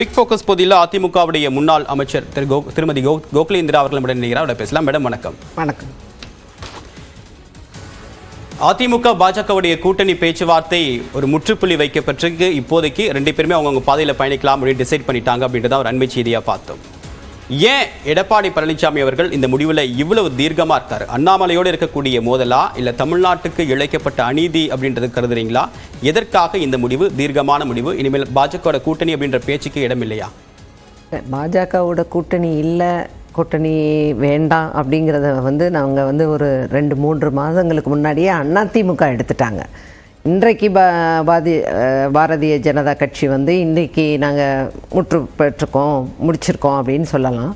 Big focus பகுதியில் அதிமுகவுடைய முன்னாள் அமைச்சர் திருமதி கோகுல இந்திரா அவர்கள் நினைக்கிறார். பேசலாம். மேடம் வணக்கம். வணக்கம். அதிமுக பாஜகவுடைய கூட்டணி பேச்சுவார்த்தை ஒரு முற்றுப்புள்ளி வைக்கப்பட்டிருக்கு. இப்போதைக்கு ரெண்டு பேருமே அவங்கவுங்க பாதையில் பயணிக்கலாம் அப்படின்னு டிசைட் பண்ணிட்டாங்க அப்படின்றத ஒரு அண்மை செய்தியாக பார்த்தோம். ஏன் எடப்பாடி பழனிசாமி அவர்கள் இந்த முடிவில் இவ்வளவு தீர்க்கமாக இருக்காரு? அண்ணாமலையோடு இருக்கக்கூடிய மோதலா இல்லை தமிழ்நாட்டுக்கு இழைக்கப்பட்ட அநீதி அப்படின்றது கருதுறீங்களா? எதற்காக இந்த முடிவு, தீர்க்கமான முடிவு? இனிமேல் பாஜகவோட கூட்டணி அப்படின்ற பேச்சுக்கு இடம் இல்லையா? பாஜகவோட கூட்டணி இல்லை, கூட்டணி வேண்டாம் அப்படிங்கிறத நாங்கள் ஒரு 2-3 மாதங்களுக்கு முன்னாடியே அதிமுக எடுத்துட்டாங்க. இன்றைக்கு பாரதிய ஜனதா கட்சி இன்றைக்கி நாங்கள் முற்று பெற்றுக்கோம், முடிச்சிருக்கோம் அப்படின்னு சொல்லலாம்.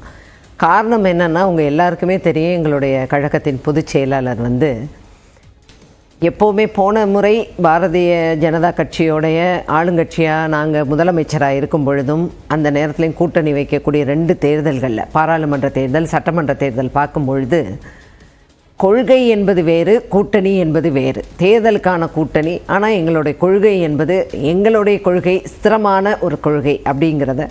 காரணம் என்னென்னா, உங்கள் எல்லாருக்குமே தெரியும், எங்களுடைய கழகத்தின் பொதுச் செயலாளர் எப்போவுமே போன முறை பாரதிய ஜனதா கட்சியோடைய ஆளுங்கட்சியாக நாங்கள் முதலமைச்சராக இருக்கும் பொழுதும் அந்த நேரத்துலையும் கூட்டணி வைக்கக்கூடிய 2 தேர்தல்களில், பாராளுமன்ற தேர்தல், சட்டமன்ற தேர்தல் பார்க்கும் பொழுது கொள்கை என்பது வேறு, கூட்டணி என்பது வேறு. தேர்தலுக்கான கூட்டணி, ஆனால் எங்களுடைய கொள்கை என்பது, எங்களுடைய கொள்கை ஸ்திரமான ஒரு கொள்கை அப்படிங்கிறத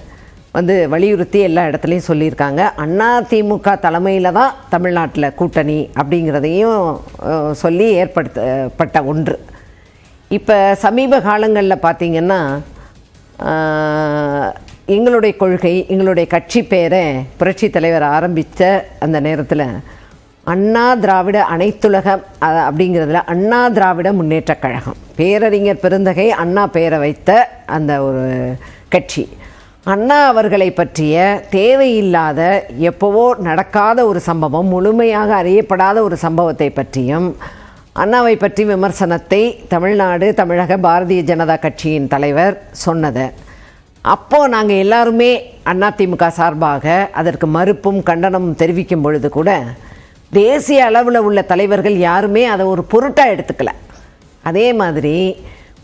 வலியுறுத்தி எல்லா இடத்துலையும் சொல்லியிருக்காங்க. அதிமுக தலைமையில் தான் தமிழ்நாட்டில் கூட்டணி அப்படிங்கிறதையும் சொல்லி ஏற்படுத்தப்பட்ட ஒன்று. இப்போ சமீப காலங்களில் பார்த்திங்கன்னா, எங்களுடைய கொள்கை, எங்களுடைய கட்சி பேரை புரட்சி தலைவர் ஆரம்பித்த அந்த நேரத்தில் அண்ணா திராவிட அனைத்துலக அப்படிங்கிறதுல அண்ணா திராவிட முன்னேற்றக் கழகம், பேரறிஞர் பெருந்தகை அண்ணா பெயரை வைத்த அந்த ஒரு கட்சி. அண்ணா அவர்களை பற்றிய தேவையில்லாத, எப்போவோ நடக்காத ஒரு சம்பவம், முழுமையாக அறியப்படாத ஒரு சம்பவத்தை பற்றியும், அண்ணாவை பற்றி விமர்சனத்தை தமிழக பாரதிய ஜனதா கட்சியின் தலைவர் சொன்னது. அப்போது நாங்கள் எல்லாருமே அதிமுக சார்பாக அதற்கு மறுப்பும் கண்டனமும் தெரிவிக்கும் பொழுது கூட தேசிய அளவில் உள்ள தலைவர்கள் யாருமே அதை ஒரு பொருட்டாக எடுத்துக்கல. அதே மாதிரி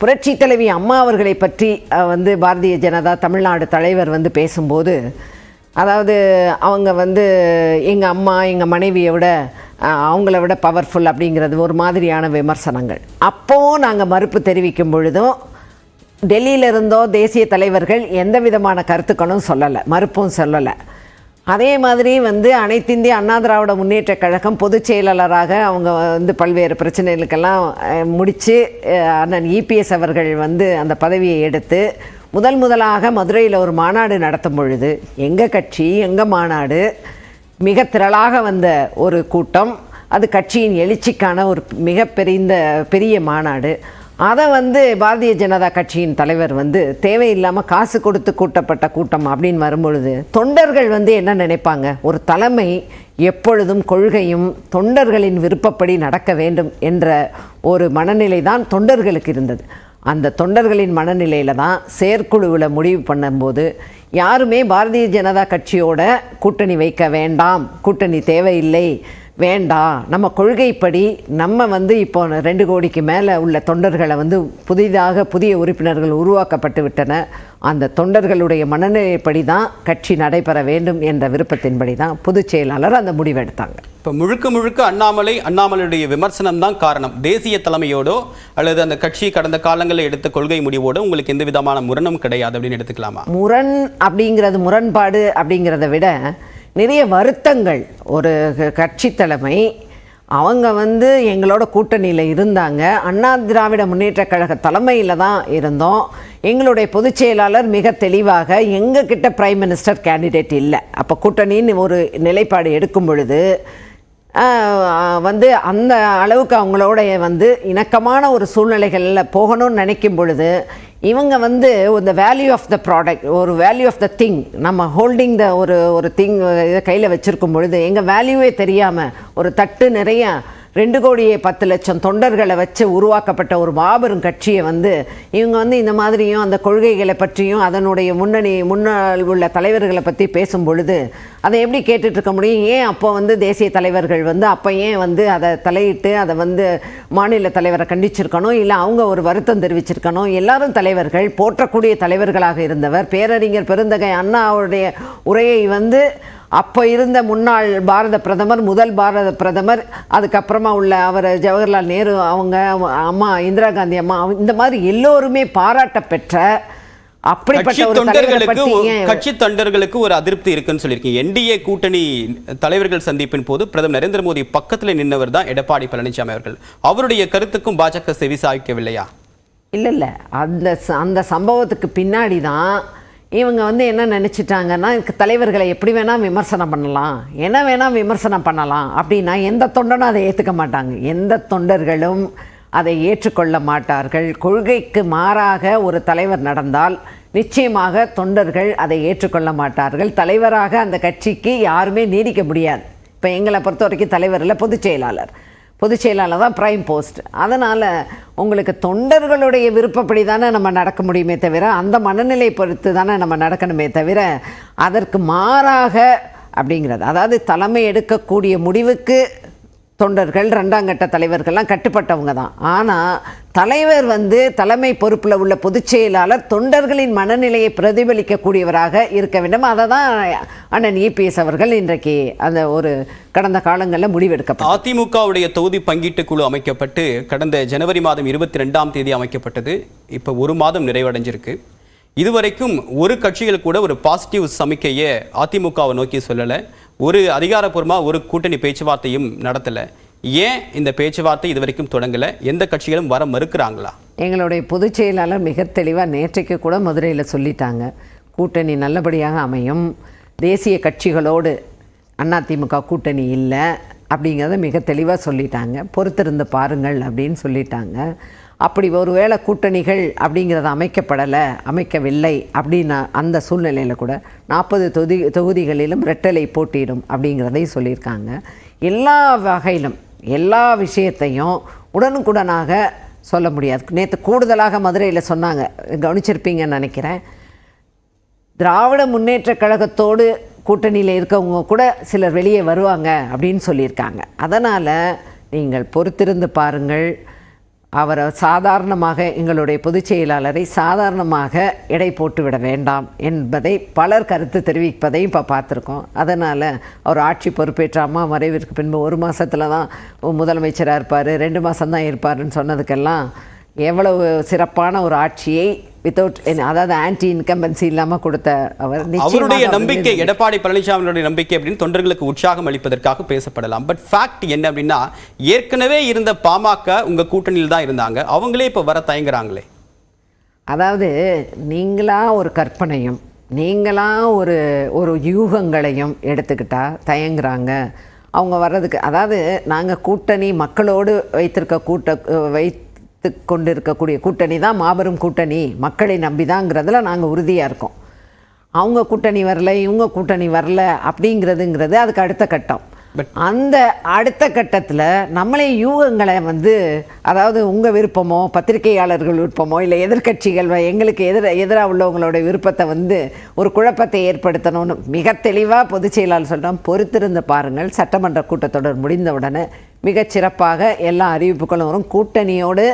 புரட்சி தலைவி அம்மா அவர்களை பற்றி பாரதிய ஜனதா தமிழ்நாடு தலைவர் பேசும்போது, அதாவது அவங்க எங்கள் அம்மா, எங்கள் மனைவியை விட அவங்கள விட பவர்ஃபுல் அப்படிங்கிறது ஒரு மாதிரியான விமர்சனங்கள். அப்போவும் நாங்கள் மறுப்பு தெரிவிக்கும் பொழுதும் டெல்லியிலிருந்தோ தேசிய தலைவர்கள் எந்த விதமான கருத்துக்களும் சொல்லலை, மறுப்பும் சொல்லலை. அதே மாதிரி அனைத்து இந்திய அண்ணா திராவிட முன்னேற்ற கழகம் பொதுச் செயலாளராக அவங்க பல்வேறு பிரச்சனைகளுக்கெல்லாம் முடித்து அண்ணன் இபிஎஸ் அவர்கள் அந்த பதவியை எடுத்து முதலாக மதுரையில் ஒரு மாநாடு நடத்தும் பொழுது, எங்கள் கட்சி, எங்கள் மாநாடு, மிக திரளாக வந்த ஒரு கூட்டம், அது கட்சியின் எழுச்சிக்கான ஒரு பெரிய மாநாடு. அதை பாரதிய ஜனதா கட்சியின் தலைவர் தேவையில்லாமல் காசு கொடுத்து கூட்டப்பட்ட கூட்டம் அப்படின்னு வரும்பொழுது தொண்டர்கள் என்ன நினைப்பாங்க? ஒரு தலைமை எப்பொழுதும் கொள்கையும் தொண்டர்களின் விருப்பப்படி நடக்க வேண்டும் என்ற ஒரு மனநிலை தான் தொண்டர்களுக்கு இருந்தது. அந்த தொண்டர்களின் மனநிலையில் தான் செயற்குழுவில் முடிவு பண்ணும்போது யாருமே பாரதிய ஜனதா கட்சியோட கூட்டணி வைக்க வேண்டாம், கூட்டணி தேவையில்லை, வேண்டாம், நம்ம கொள்கைப்படி நம்ம இப்போ 2 கோடிக்கு மேலே உள்ள தொண்டர்களை புதிய உறுப்பினர்கள் உருவாக்கப்பட்டு விட்டன, அந்த தொண்டர்களுடைய மனநிலைப்படி தான் கட்சி நடைபெற வேண்டும் என்ற விருப்பத்தின்படி தான் பொதுச் செயலாளர் அந்த முடிவெடுத்தாங்க. இப்போ முழுக்க அண்ணாமலையுடைய விமர்சனம் தான் காரணம். தேசிய தலைமையோடோ அல்லது அந்த கட்சி கடந்த காலங்களில் எடுத்த கொள்கை முடிவோடு உங்களுக்கு எந்த விதமான முரணும் கிடையாது அப்படின்னு எடுத்துக்கலாமா? முரண்பாடு அப்படிங்கிறத விட நிறைய வருத்தங்கள். ஒரு கட்சி தலைமை அவங்க எங்களோட கூட்டணியில் இருந்தாங்க, அண்ணா திராவிட முன்னேற்ற கழக தலைமையில் தான் இருந்தோம். எங்களுடைய பொதுச் செயலாளர் மிக தெளிவாக எங்கள் கிட்ட பிரைம் மினிஸ்டர் கேண்டிடேட் இல்லை, அப்போ கூட்டணின்னு ஒரு நிலைப்பாடு எடுக்கும் பொழுது அந்த அளவுக்கு அவங்களோட இணக்கமான ஒரு சூழ்நிலைகளில் போகணும்னு நினைக்கும் பொழுது இவங்க இந்த வேல்யூ ஆஃப் த ப்ராடக்ட், ஒரு வேல்யூ ஆஃப் த திங், நம்ம ஹோல்டிங் த ஒரு திங் இதை கையில் வச்சுருக்கும் பொழுது எங்கள் வேல்யூவே தெரியாமல் ஒரு தட்டு நிறைய 2,10,00,000 தொண்டர்களை வச்சு உருவாக்கப்பட்ட ஒரு மாபெரும் கட்சியை இவங்க இந்த மாதிரியும் அந்த கொள்கைகளை பற்றியும் அதனுடைய முன்னாள் உள்ள தலைவர்களை பற்றி பேசும் பொழுது அதை எப்படி கேட்டுட்ருக்க முடியும்? ஏன் அப்போ தேசிய தலைவர்கள் அப்போ ஏன் அதை தலையிட்டு அதை மாநில தலைவரை கண்டிச்சிருக்கணும், இல்லை அவங்க ஒரு வருத்தம் தெரிவிச்சிருக்கணும்? எல்லாரும் தலைவர்கள், போற்றக்கூடிய தலைவர்களாக இருந்தவர் பேரறிஞர் பெருந்தகை அண்ணாவுடைய உரையை அப்போ இருந்த முன்னாள் முதல் பாரத பிரதமர், அதுக்கப்புறமா உள்ள அவர் ஜவஹர்லால் நேரு, அவங்க அம்மா இந்திரா காந்தி அம்மா, இந்த மாதிரி எல்லோருமே பாராட்ட பெற்ற அப்படிப்பட்ட ஒரு தலைவரை பற்றி கட்சி தொண்டர்களுக்கு ஒரு அதிருப்தி இருக்குன்னு சொல்லியிருக்கீங்க. என்டிஏ கூட்டணி தலைவர்கள் சந்திப்பின் போது பிரதமர் நரேந்திர மோடி பக்கத்தில் நின்றவர் தான் எடப்பாடி பழனிசாமி அவர்கள். அவருடைய கருத்துக்கும் பாஜக செவிசாய்க்கவில்லையா? இல்ல அந்த சம்பவத்துக்கு பின்னாடி தான் இவங்க என்ன நினச்சிட்டாங்கன்னா, தலைவர்களை எப்படி வேணால் விமர்சனம் பண்ணலாம், என்ன வேணால் விமர்சனம் பண்ணலாம் அப்படின்னா எந்த தொண்டனும் அதை ஏற்றுக்க மாட்டாங்க. எந்த தொண்டர்களும் அதை ஏற்றுக்கொள்ள மாட்டார்கள். கொள்கைக்கு மாறாக ஒரு தலைவர் நடந்தால் நிச்சயமாக தொண்டர்கள் அதை ஏற்றுக்கொள்ள மாட்டார்கள். தலைவராக அந்த கட்சிக்கு யாருமே நீடிக்க முடியாது. இப்போ எங்களை பொறுத்த வரைக்கும் தலைவர் இல்லை, பொதுச் செயலாளர் தான் பிரைம் போஸ்ட். அதனால் உங்களுக்கு தொண்டர்களுடைய விருப்பப்படி தானே நம்ம நடக்க முடியுமே தவிர, அந்த மனநிலை பொறுத்து தானே நம்ம நடக்கணுமே தவிர, அதற்கு மாறாக அப்படிங்கிறது, அதாவது தலைமை எடுக்கக்கூடிய முடிவுக்கு தொண்டர்கள் இரண்டாம் கட்ட தலைவர்கள்லாம் கட்டுப்பட்டவங்க தான். ஆனால் தலைவர் தலைமை பொறுப்பில் உள்ள பொதுச் செயலாளர் தொண்டர்களின் மனநிலையை பிரதிபலிக்கக்கூடியவராக இருக்க வேண்டும். அதை தான் அண்ணன் இபிஎஸ் அவர்கள் இன்றைக்கு அந்த ஒரு கடந்த காலங்களில் முடிவெடுக்கப்பட்டது. அதிமுகவுடைய தொகுதி பங்கீட்டு குழு அமைக்கப்பட்டு கடந்த ஜனவரி மாதம் 22ஆம் தேதி அமைக்கப்பட்டது. இப்போ ஒரு மாதம் நிறைவடைஞ்சிருக்கு. இதுவரைக்கும் ஒரு கட்சிகள் கூட ஒரு பாசிட்டிவ் சமிக்கையை அதிமுகவை நோக்கி சொல்லலை. ஒரு அதிகாரப்பூர்வமாக ஒரு கூட்டணி பேச்சுவார்த்தையும் நடத்தலை. ஏன் இந்த பேச்சுவார்த்தை இதுவரைக்கும் தொடங்கலை? எந்த கட்சிகளும் வர மறுக்கிறாங்களா? எங்களுடைய பொதுச் செயலாளர் மிக தெளிவாக நேற்றைக்கு கூட மதுரையில் சொல்லிட்டாங்க, கூட்டணி நல்லபடியாக அமையும், தேசிய கட்சிகளோடு அதிமுக கூட்டணி இல்லை அப்படிங்கிறத மிக தெளிவாக சொல்லிட்டாங்க. பொறுத்திருந்து பாருங்கள் அப்படின்னு சொல்லிட்டாங்க. அப்படி ஒருவேளை கூட்டணிகள் அப்படிங்கிறத அமைக்கவில்லை அப்படின்னா அந்த சூழ்நிலையில் கூட 40 தொகுதிகளிலும் ரெட்டலை போட்டியிடும் அப்படிங்கிறதையும் சொல்லியிருக்காங்க. எல்லா வகையிலும் எல்லா விஷயத்தையும் உடனுக்குடனாக சொல்ல முடியாது. நேற்று கூடுதலாக மதுரையில் சொன்னாங்க, கவனிச்சிருப்பீங்கன்னு நினைக்கிறேன், திராவிட முன்னேற்ற கழகத்தோடு கூட்டணியில் இருக்கவங்க கூட சிலர் வெளியே வருவாங்க அப்படின்னு சொல்லியிருக்காங்க. அதனால் நீங்கள் பொறுத்திருந்து பாருங்கள். அவரை சாதாரணமாக, எங்களுடைய பொதுச் செயலாளரை சாதாரணமாக எடை போட்டுவிட வேண்டாம் என்பதை பலர் கருத்து தெரிவிப்பதையும் இப்போ பார்த்துருக்கோம். அதனால் அவர் ஆட்சி பொறுப்பேற்ற அம்மா மறைவிற்கு பின்பு 1 மாதத்தில் தான் முதலமைச்சராக இருப்பார், 2 மாதம்தான் இருப்பாருன்னு சொன்னதுக்கெல்லாம் எவ்வளவு சிறப்பான ஒரு ஆட்சியை வித்தவுட், அதாவது ஆன்டி இன்கம்பன்சி இல்லாமல் கொடுத்த அவர். அவருடைய நம்பிக்கை, எடப்பாடி பழனிசாமியுடைய நம்பிக்கை அப்படின்னு தொண்டர்களுக்கு உற்சாகம் அளிப்பதற்காக பேசப்படலாம். பட் ஃபேக்ட் என்ன அப்படின்னா, ஏற்கனவே இருந்த பாமக உங்க கூட்டணியில் தான் இருந்தாங்க, அவங்களே இப்போ வர தயங்குறாங்களே. அதாவது நீங்களா ஒரு கற்பனையும் நீங்களா ஒரு யூகங்களையும் எடுத்துக்கிட்டா தயங்குறாங்க அவங்க வர்றதுக்கு. அதாவது நாங்கள் கூட்டணி மக்களோடு வைத்து கொண்டிருக்கக்கூடிய கூட்டணி தான் மாபெரும் கூட்டணி, மக்களை நம்பிதாங்கிறதுல நாங்கள் உறுதியாக இருக்கோம். அவங்க கூட்டணி வரல, இவங்க கூட்டணி வரல அப்படிங்கிறதுங்கிறது அதுக்கு அடுத்த கட்டம். அந்த அடுத்த கட்டத்தில் நம்மளே யூகங்களை அதாவது உங்கள் விருப்பமோ பத்திரிகையாளர்கள் விருப்பமோ இல்லை எதிர்கட்சிகள் எங்களுக்கு எதிராக உள்ளவங்களோட விருப்பத்தை ஒரு குழப்பத்தை ஏற்படுத்தணும்னு மிக தெளிவாக பொதுச் செயலாளர் சொல்கிறோம். பொறுத்திருந்து பாருங்கள், சட்டமன்ற கூட்டத்தொடர் முடிந்தவுடனே மிகச்சிறப்பாக எல்லா அறிவிப்புகளும் வரும், கூட்டணியோடு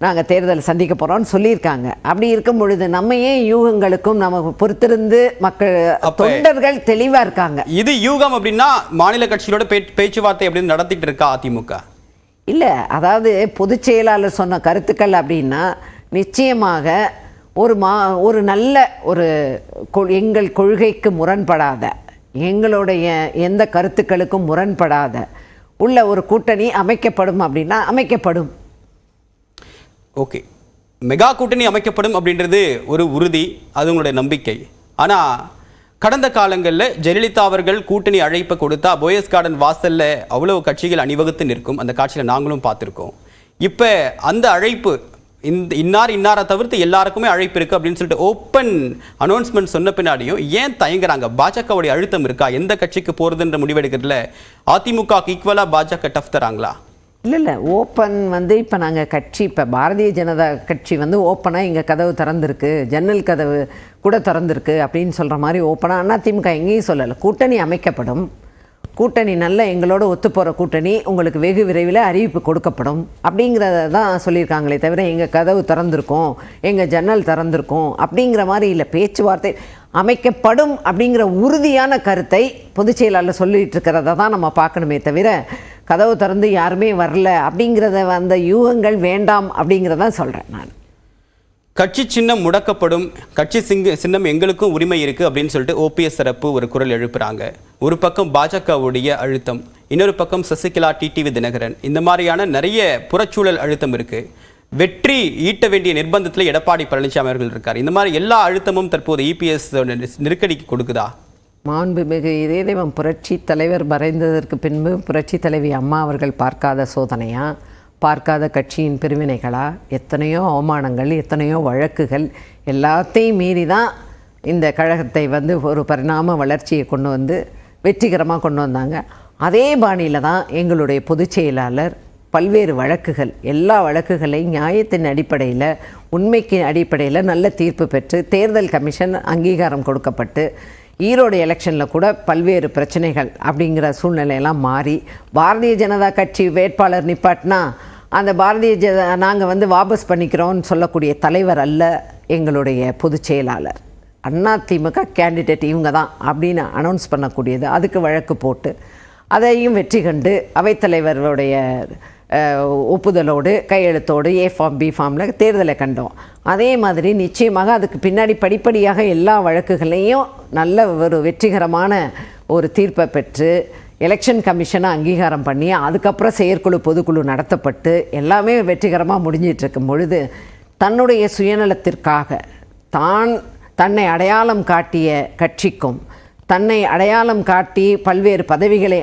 நாங்கள் தேர்தலை சந்திக்க போகிறோம்னு சொல்லியிருக்காங்க. அப்படி இருக்கும் பொழுது நம்ம ஏன் யூகங்களுக்கும் நம்ம பொறுத்திருந்து மக்கள் தொண்டர்கள் தெளிவாக இருக்காங்க. இது யூகம் அப்படின்னா மாநில கட்சிகளோட பேச்சுவார்த்தை அப்படின்னு நடத்திட்டு இருக்கா அதிமுக? இல்லை, அதாவது பொதுச் செயலாளர் சொன்ன கருத்துக்கள் அப்படின்னா நிச்சயமாக ஒரு நல்ல எங்கள் கொள்கைக்கு முரண்படாத, எங்களுடைய எந்த கருத்துக்களுக்கும் முரண்படாத உள்ள ஒரு கூட்டணி அமைக்கப்படும் அப்படின்னா அமைக்கப்படும். ஓகே, மெகா கூட்டணி அமைக்கப்படும் அப்படின்றது ஒரு உறுதி, அது உங்களுடைய நம்பிக்கை. ஆனால் கடந்த காலங்களில் ஜெயலலிதா அவர்கள் கூட்டணி அழைப்பை கொடுத்தா போயஸ் கார்டன் வாசலில் அவ்வளோ கட்சிகள் அணிவகுத்து நிற்கும். அந்த காட்சியில் நாங்களும் பார்த்துருக்கோம். இப்போ அந்த அழைப்பு இன்னாரை தவிர்த்து எல்லாருக்குமே அழைப்பு இருக்குது அப்படின்னு சொல்லிட்டு ஓப்பன் அனௌன்ஸ்மெண்ட் சொன்ன பின்னாடியும் ஏன் தயங்குறாங்க? பாஜகவுடைய அழுத்தம் இருக்கா? எந்த கட்சிக்கு போகிறதுன்ற முடிவெடுக்கிறதுல அதிமுக ஈக்குவலாக பாஜக டஃப் தராங்களா? இல்லை, ஓப்பன் இப்போ நாங்கள் கட்சி, இப்போ பாரதிய ஜனதா கட்சி ஓப்பனாக எங்கள் கதவு திறந்திருக்கு, ஜன்னல் கதவு கூட திறந்திருக்கு அப்படின்னு சொல்கிற மாதிரி ஓப்பனாக அதிமுக எங்கேயும் சொல்லலை. கூட்டணி அமைக்கப்படும், கூட்டணி நல்ல எங்களோட ஒத்துப்போகிற கூட்டணி உங்களுக்கு வெகு விரைவில் அறிவிப்பு கொடுக்கப்படும் அப்படிங்கிறத தான் சொல்லியிருக்காங்களே தவிர எங்கள் கதவு திறந்திருக்கோம், எங்கள் ஜன்னல் திறந்திருக்கோம் அப்படிங்கிற மாதிரி இல்லை. பேச்சுவார்த்தை அமைக்கப்படும் அப்படிங்கிற உறுதியான கருத்தை பொதுச் செயலாளர் சொல்லிட்டு இருக்கிறத தான் நம்ம பார்க்கணுமே தவிர கதவு திறந்து யாருமே வரல அப்படிங்கிறத யூகங்கள் வேண்டாம் அப்படிங்கிறதான் சொல்கிறேன் நான். கட்சி சின்னம் முடக்கப்படும், கட்சி சின்னம் எங்களுக்கும் உரிமை இருக்கு அப்படின்னு சொல்லிட்டு ஓபிஎஸ் தரப்பு ஒரு குரல் எழுப்புறாங்க. ஒரு பக்கம் பாஜகவுடைய அழுத்தம், இன்னொரு பக்கம் சசிகலா, டிடிவி தினகரன், இந்த மாதிரியான நிறைய புறச்சூழல் அழுத்தம் இருக்கு. வெற்றி ஈட்ட வேண்டிய நிர்பந்தத்தில் எடப்பாடி பழனிசாமி அவர்கள் இருக்கார். இந்த மாதிரி எல்லா அழுத்தமும் தற்போது இபிஎஸ் நெருக்கடிக்கு கொடுக்குதா? மாண்புமிகு இதயதெய்வம் புரட்சி தலைவர் மறைந்ததற்கு பின்பு புரட்சி தலைவி அம்மா அவர்கள் பார்க்காத சோதனையா, பார்க்காத கட்சியின் பிரிவினைகளா, எத்தனையோ அவமானங்கள், எத்தனையோ வழக்குகள், எல்லாத்தையும் மீறி தான் இந்த கழகத்தை ஒரு பரிணாம வளர்ச்சியை கொண்டு வந்து வெற்றிகரமாக கொண்டு வந்தாங்க. அதே பாணியில் தான் எங்களுடைய பொதுச் செயலாளர் பல்வேறு வழக்குகள், எல்லா வழக்குகளையும் நியாயத்தின் அடிப்படையில், உண்மைக்கு அடிப்படையில் நல்ல தீர்ப்பு பெற்று தேர்தல் கமிஷன் அங்கீகாரம் கொடுக்கப்பட்டு ஈரோடு எலெக்ஷனில் கூட பல்வேறு பிரச்சனைகள் அப்படிங்கிற சூழ்நிலையெல்லாம் மாறி பாரதிய ஜனதா கட்சி வேட்பாளர் நிப்பாட்டினா அந்த நாங்கள் வாபஸ் பண்ணிக்கிறோம்னு சொல்லக்கூடிய தலைவர் அல்ல எங்களுடைய பொதுச் செயலாளர். அதிமுக கேண்டிடேட் இவங்க தான் அப்படின்னு அனௌன்ஸ் பண்ணக்கூடியது. அதுக்கு வழக்கு போட்டு அதையும் வெற்றி கண்டு அவைத்தலைவருடைய ஒப்புதலோடு கையெழுத்தோடு ஏ ஃபார்ம் பி ஃபார்மில் தேர்தலை கண்டோம். அதே மாதிரி நிச்சயமாக அதுக்கு பின்னாடி படிப்படியாக எல்லா வழக்குகளையும் நல்ல ஒரு வெற்றிகரமான ஒரு தீர்ப்பை பெற்று எலெக்ஷன் கமிஷனை அங்கீகாரம் பண்ணி அதுக்கப்புறம் செயற்குழு பொதுக்குழு நடத்தப்பட்டு எல்லாமே வெற்றிகரமாக முடிஞ்சிட்ருக்கும் பொழுது தன்னுடைய சுயநலத்திற்காக தன்னை அடையாளம் காட்டிய கட்சிக்கும் தன்னை அடையாளம் காட்டி பல்வேறு பதவிகளை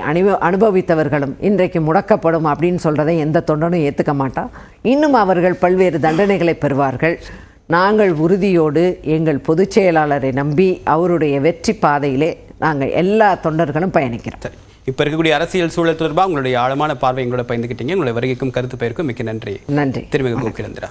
அனுபவித்தவர்களும் இன்றைக்கு முடக்கப்படும் அப்படின்னு சொல்கிறதை எந்த தொண்டனும் ஏற்றுக்க மாட்டான். இன்னும் அவர்கள் பல்வேறு தண்டனைகளை பெறுவார்கள். நாங்கள் உறுதியோடு எங்கள் பொதுச் செயலாளரை நம்பி அவருடைய வெற்றி பாதையிலே நாங்கள் எல்லா தொண்டர்களும் பயணிக்கிறோம். இப்போ இருக்கக்கூடிய அரசியல் சூழல் தொடர்பாக உங்களுடைய ஆழமான பார்வை எங்களோட பயந்துக்கிட்டீங்க. உங்களுடைய வருகைக்கும் கருத்து பெயருக்கும் மிக்க நன்றி. நன்றி. திருமிகு கோகிலேந்திரா.